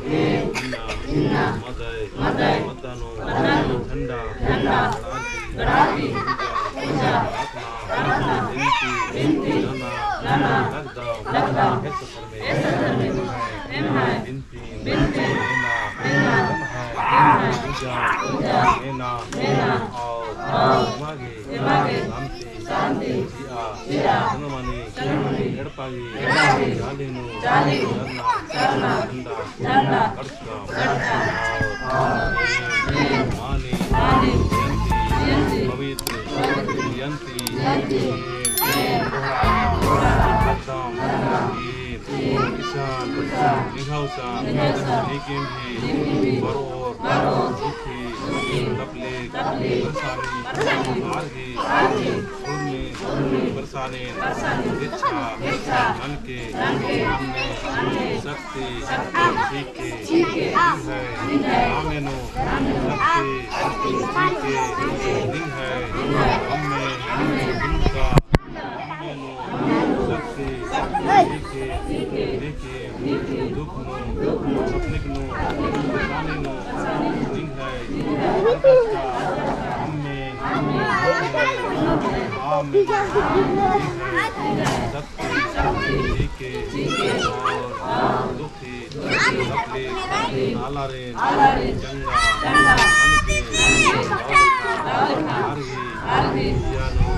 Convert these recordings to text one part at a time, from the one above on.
इन्ना मदय मदनो झंडा गणाति पूजा प्रार्थना विनती नाना लगदा हित में विनती पूजा नेना और मागे शांति जिया जनमनी एडपागी जालिनु झरना झंडा कड़का मानी पवित्र यंत्री किसान निघावसा लेकिन भी बरोर दुखी तकलीफ परेशानी आगे सुनने बरसाने इच्छा मन के हमने शक्ति सीखे है आमेनो शक्ति सीखे दिन है हमें उनका शक्ति सीखे देखे दुख नो तकलीफ नो परेशानी नो दिन है हमें शक्ति सीखे और दुखी तकलीफ नालारे जंगा मनके जियानो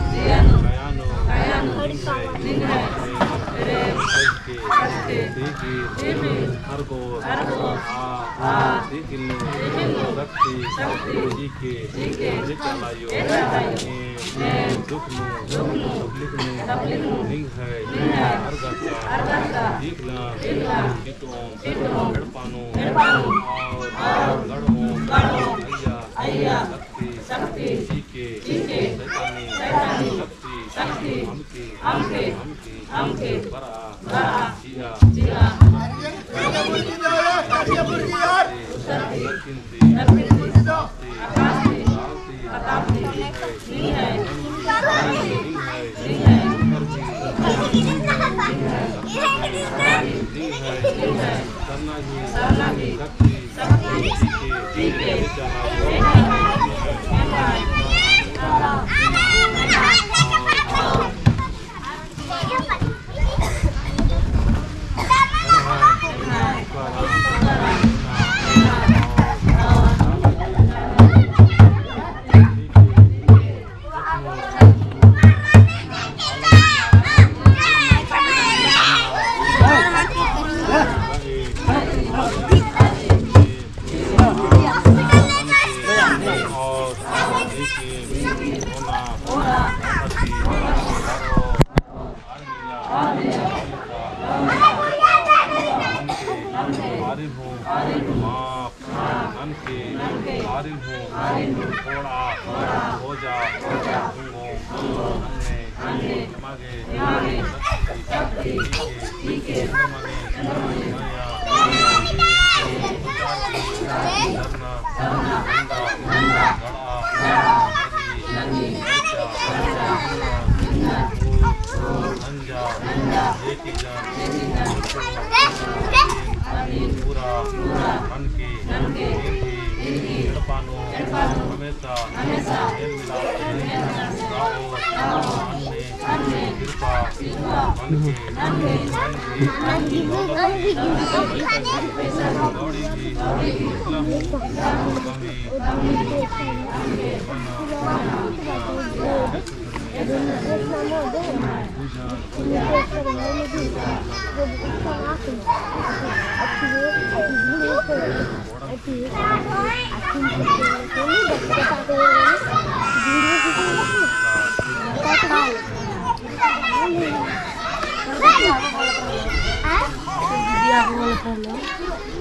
हमके बरा जिया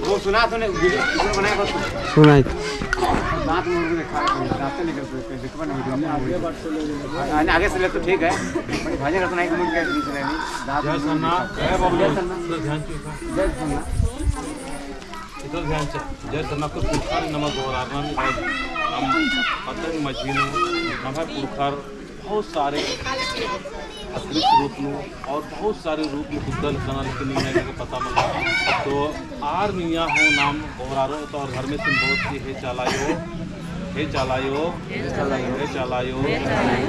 वो सुना तूने वीडियो बनाया कर सुना बात में देखा रास्ते लेकर देखबा नहीं वीडियो आगे से ले तो ठीक है बड़ी भाजी का सुनाई मुझे क्या बीच में दाद जय सन्ना जय बाबू जय सन्ना ध्यान से जय सन्ना इधर ध्यान से जय सन्ना को पुरखार नमक और आरना हम पतंग मछली नमक पुरखार बहुत सारे अतिरिक्त रूप में और बहुत सारे रूप में खुदल कना लेकिन मैं पता मिला तो आर मियाँ हो नाम गोरारो तो और घर में सिंह बहुत सी हे चालायो हे चालायो हे चालायो हे चालायो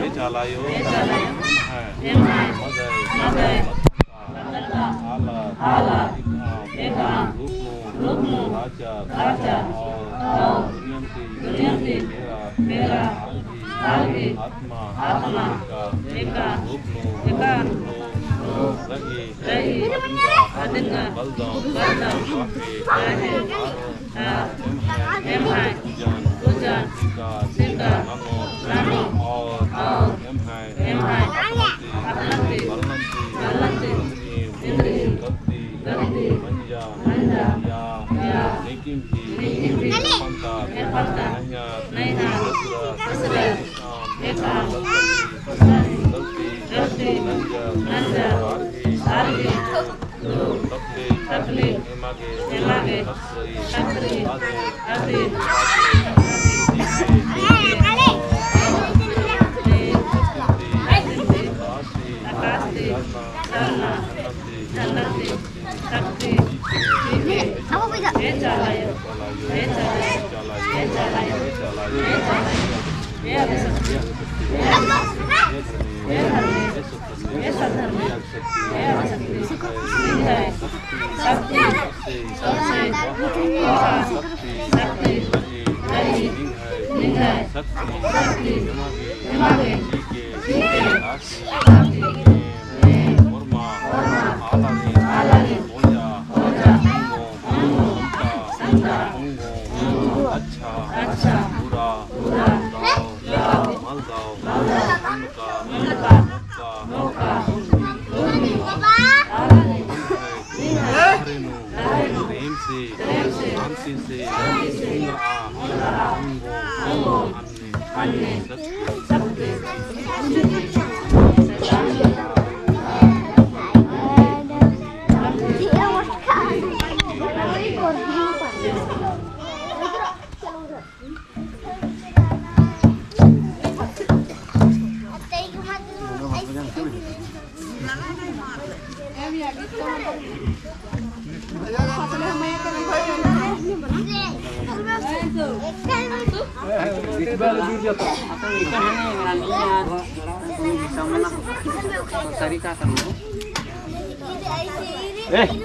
हे चालायो है मज़े आला आला रूप राजा और नियंती मेरा आत्मा का रूप रही बलदाम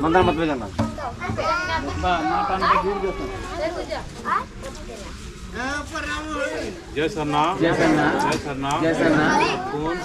मंदिर मत में जाना जय सरना जय सरना जय सरना जय सरना कौन